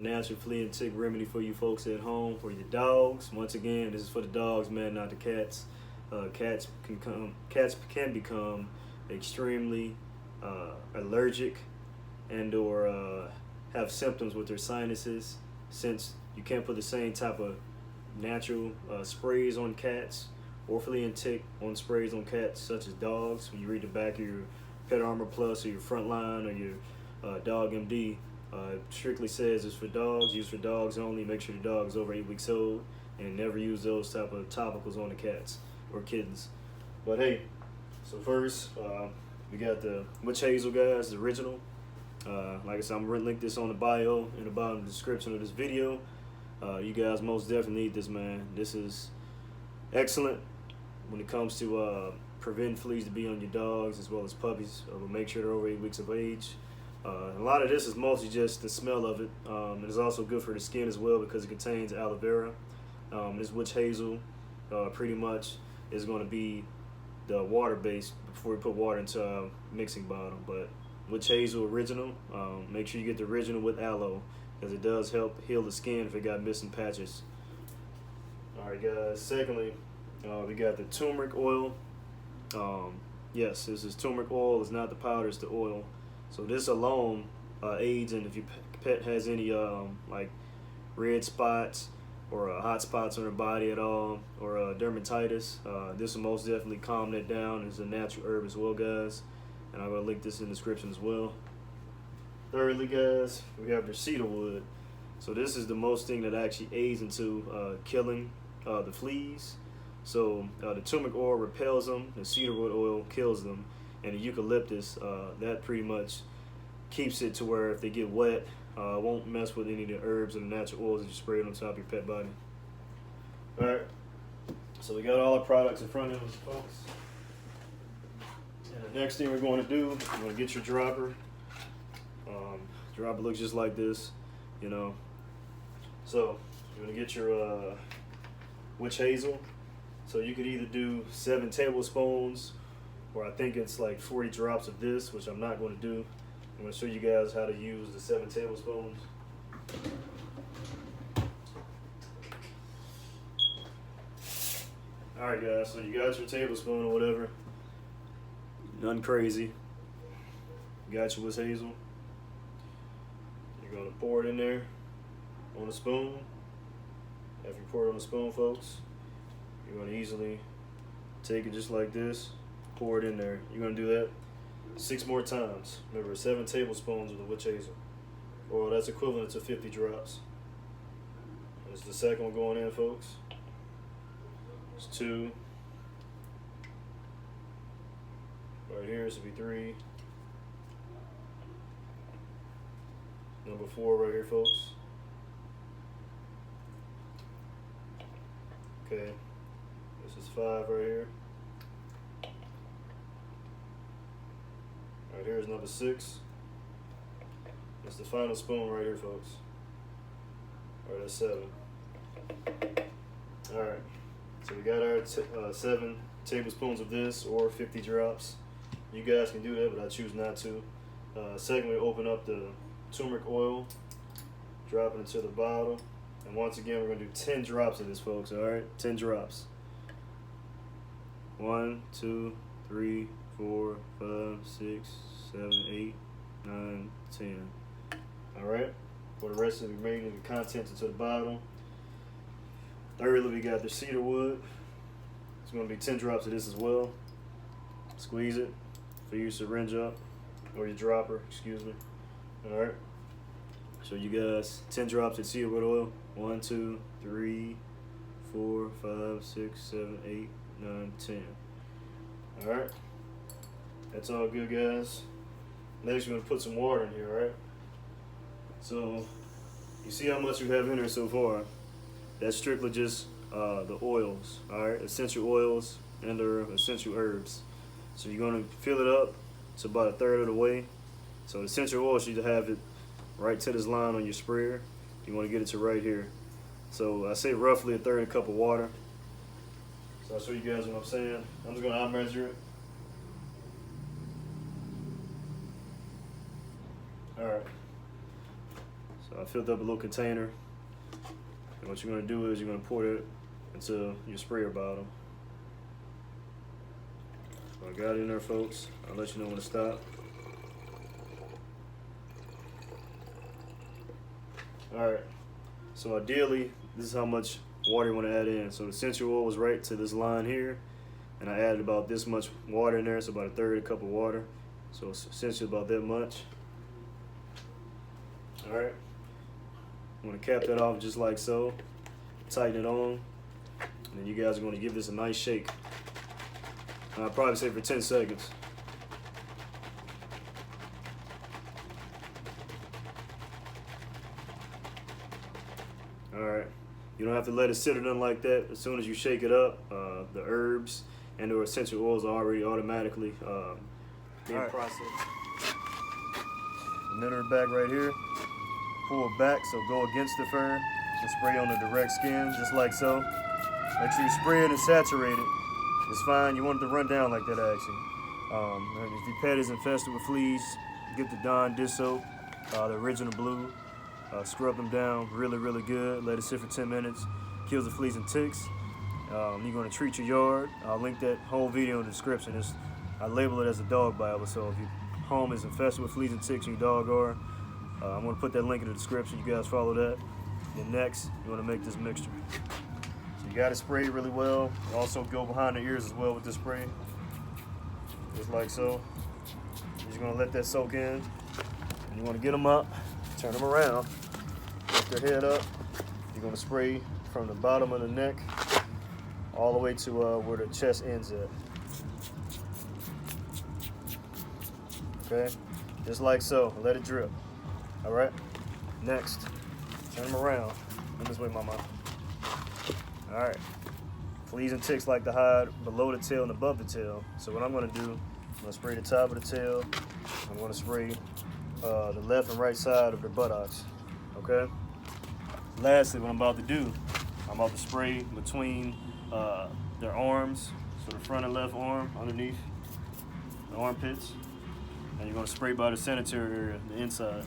Natural flea and tick remedy for you folks at home, for your dogs. Once again, this is for the dogs, man, not the cats. Cats can become extremely allergic and/or have symptoms with their sinuses. Since you can't put the same type of natural sprays on cats or flea and tick on sprays on cats such as dogs. When you read the back of your Pet Armor Plus or your Frontline or your Dog MD, strictly says it's for dogs, used for dogs only. Make sure the dog is over 8 weeks old, and never use those type of topicals on the cats or kittens. But hey, so first we got the witch hazel, guys, the original. Like I said, I'm gonna link this on the bio in the bottom of the description of this video. You guys most definitely need this, man. This is excellent when it comes to preventing fleas to be on your dogs as well as puppies. But make sure they're over 8 weeks of age. A lot of this is mostly just the smell of it. It's also good for the skin as well because it contains aloe vera. This witch hazel pretty much is going to be the water base before we put water into a mixing bottle. But witch hazel original, make sure you get the original with aloe because it does help heal the skin if it got missing patches. Alright guys, secondly, we got the turmeric oil. Yes, this is turmeric oil, it's not the powder, it's the oil. So this alone aids in if your pet has any like red spots or hot spots on their body at all, or dermatitis. This will most definitely calm that down. It's a natural herb as well, guys, and I'm gonna link this in the description as well. Thirdly, guys, we have the cedar wood. So this is the most thing that actually aids into killing the fleas. So the turmeric oil repels them, the cedar wood oil kills them, and the eucalyptus, that pretty much keeps it to where if they get wet, it won't mess with any of the herbs and the natural oils that you spray on top of your pet body. Alright, so we got all our products in front of us, folks. And the next thing we're going to do, you're going to get your dropper. Dropper looks just like this, you know. So you're going to get your witch hazel. So you could either do 7 tablespoons, or I think it's like 40 drops of this, which I'm not going to do. I'm going to show you guys how to use the 7 tablespoons. Alright guys, so you got your tablespoon or whatever. Nothing crazy. You got your witch hazel. You're going to pour it in there on a spoon. After you pour it on a spoon, folks, you're going to easily take it just like this, pour it in there. You're going to do that 6 more times. Remember, 7 tablespoons of the witch hazel. Or that's equivalent to 50 drops. This is the second one going in, folks. It's 2. Right here, this will be 3. Number 4 right here, folks. Okay. This is 5 right here. Right here is number 6. That's the final spoon right here, folks. Alright, that's 7. Alright, so we got our 7 tablespoons of this, or 50 drops. You guys can do that, but I choose not to. Secondly, open up the turmeric oil, drop it into the bottle, and once again, we're going to do 10 drops of this, folks. Alright, 10 drops. 1, 2, 3, 4, 5, 6, 7, 8, 9, 10. Alright, pour the rest of the remaining contents into the bottle. Thirdly, we got the cedar wood. It's going to be 10 drops of this as well. Squeeze it, fill your syringe up, or your dropper, excuse me. Alright, so you guys, 10 drops of cedar wood oil. 1, 2, 3, 4, 5, 6, 7, 8, 9, 10. Alright, that's all good, guys. Next, we're going to put some water in here, alright? So, you see how much we have in here so far. That's strictly just the oils, alright? Essential oils and their essential herbs. So you're going to fill it up to about 1/3 of the way. So essential oils, you have it right to this line on your sprayer. You want to get it to right here. So I say roughly 1/3 cup of water. So I'll show you guys what I'm saying. I'm just going to measure it. Alright. So I filled up a little container. And what you're gonna do is you're gonna pour it into your sprayer bottle. So I got it in there, folks. I'll let you know when to stop. Alright, so ideally, this is how much water you want to add in. So the essential oil was right to this line here, and I added about this much water in there, so about a third cup of water. So it's essentially about that much. Alright, I'm going to cap that off just like so, tighten it on, and then you guys are going to give this a nice shake. I'll probably say for 10 seconds. Alright, you don't have to let it sit or nothing like that. As soon as you shake it up, the herbs and or essential oils are already automatically being processed. The mineral bag right here, pull it back so go against the fur and spray on the direct skin just like so. Make sure you spray it and saturate it. It's fine, you want it to run down like that actually. If your pet is infested with fleas, get the Dawn dish soap, the original blue. Scrub them down really good. Let it sit for 10 minutes. Kills the fleas and ticks. You're going to treat your yard. I'll link that whole video in the description. I label it as a dog Bible, so if your home is infested with fleas and ticks and your dog are, I'm going to put that link in the description. You guys follow that. Then next, you want to make this mixture. So you got to spray it really well. Also go behind the ears as well with this spray. Just like so. You're just going to let that soak in. And you want to get them up. Turn them around, lift their head up. You're gonna spray from the bottom of the neck all the way to where the chest ends at. Okay, just like so, let it drip. All right, next, turn them around. Come this way, mama. All right, fleas and ticks like to hide below the tail and above the tail. So what I'm gonna do, I'm gonna spray the top of the tail. I'm gonna spray the left and right side of their buttocks, okay? Lastly, what I'm about to do, I'm about to spray between their arms, so the front and left arm underneath the armpits, and you're gonna spray by the sanitary area, the inside.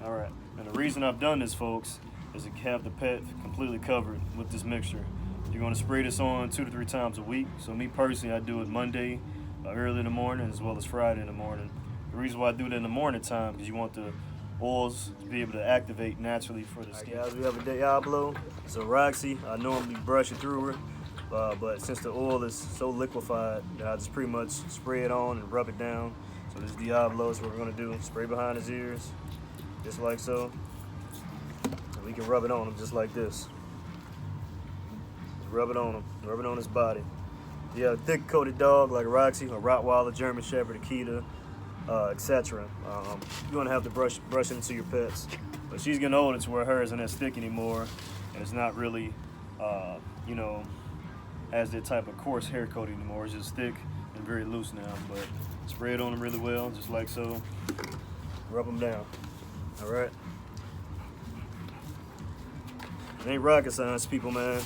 All right, and the reason I've done this, folks, is to have the pet completely covered with this mixture. You're gonna spray this on 2 to 3 times a week. So me personally, I do it Monday early in the morning as well as Friday in the morning. The reason why I do that in the morning time because you want the oils to be able to activate naturally for the skin. Guys, we have a Diablo. It's a Roxy. I normally brush it through her, but since the oil is so liquefied, I just pretty much spray it on and rub it down. So this Diablo is what we're gonna do. Spray behind his ears, just like so. And we can rub it on him just like this. Just rub it on him, rub it on his body. If you have a thick-coated dog like a Roxy, a Rottweiler, German Shepherd, Akita, etc. You're gonna have to brush it into your pets. But she's getting older to where hers isn't as thick anymore, and it's not really, you know, has that type of coarse hair coat anymore. It's just thick and very loose now. But spray it on them really well, just like so. Rub them down. All right. It ain't rocket science, people, man.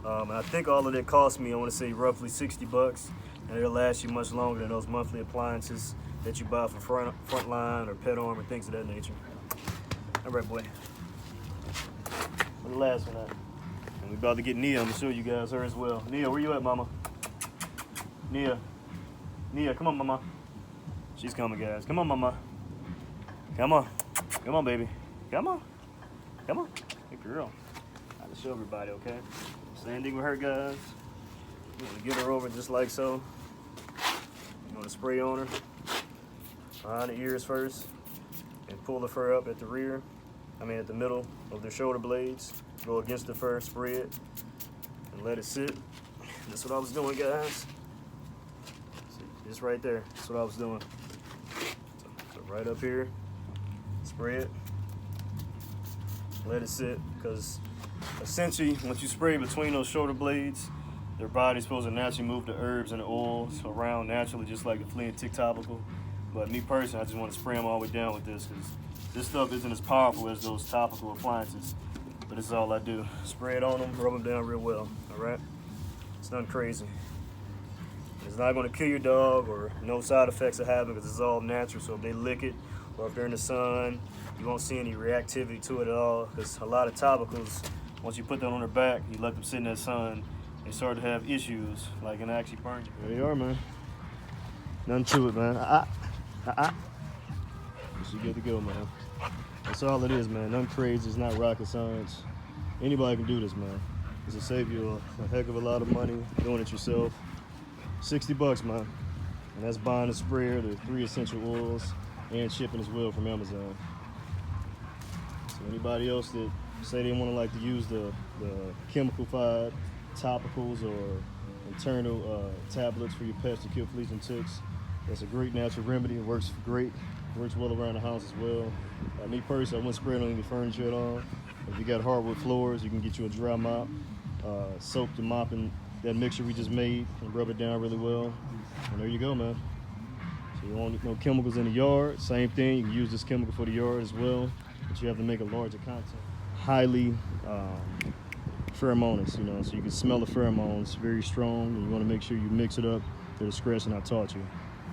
I think all of that cost me, I want to say roughly 60 bucks, and it'll last you much longer than those monthly appliances that you buy for Frontline or Pet Arm or things of that nature. All right, boy. For the last one, and we about to get Nia. I'm gonna show you guys her as well. Nia, where you at, mama? Nia, come on, mama. She's coming, guys. Come on, mama. Come on, baby. Come on. Good girl. I have to show everybody, okay? Same thing with her, guys. I'm gonna get her over just like so. I'm gonna spray on her behind the ears first and pull the fur up at the rear. At the middle of their shoulder blades. Go against the fur, spray it, and let it sit. That's what I was doing, guys. See, just right there. That's what I was doing. So right up here, spray it, let it sit, because essentially, once you spray between those shoulder blades, their body's supposed to naturally move the herbs and the oils around naturally, just like the Flea and Tick Topical. But me personally, I just want to spray them all the way down with this, because this stuff isn't as powerful as those topical appliances. But this is all I do. Spray it on them, rub them down real well, all right? It's nothing crazy. It's not going to kill your dog, or no side effects will happen, because it's all natural. So if they lick it, or if they're in the sun, You won't see any reactivity to it at all, because a lot of topicals, once you put them on their back, you let them sit in that sun, they start to have issues, like and actually burn you. There you are, man. Nothing to it, man. You good to go, man. That's all it is, man. Nothing crazy. It's not rocket science. Anybody can do this, man. This will save you a heck of a lot of money doing it yourself. $60, man. And that's buying a sprayer, the 3 essential oils, and shipping as well from Amazon. So anybody else that say they want to like to use the chemical-fied topicals or internal tablets for your pets to kill fleas and ticks, that's a great natural remedy. It works great. Works well around the house as well. Me personally, I wouldn't spray it on any furniture at all. If you got hardwood floors, you can get you a dry mop, soak the mop in that mixture we just made and rub it down really well. And there you go, man. So you want no chemicals in the yard. Same thing, you can use this chemical for the yard as well, but you have to make a larger content. Highly pheromonous, you know, so you can smell the pheromones, very strong, and you want to make sure you mix it up to the discretion I taught you.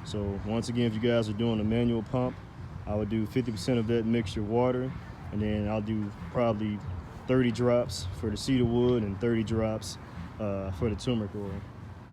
So once again, if you guys are doing a manual pump, I would do 50% of that mixture water, and then I'll do probably 30 drops for the cedar wood and 30 drops for the turmeric oil.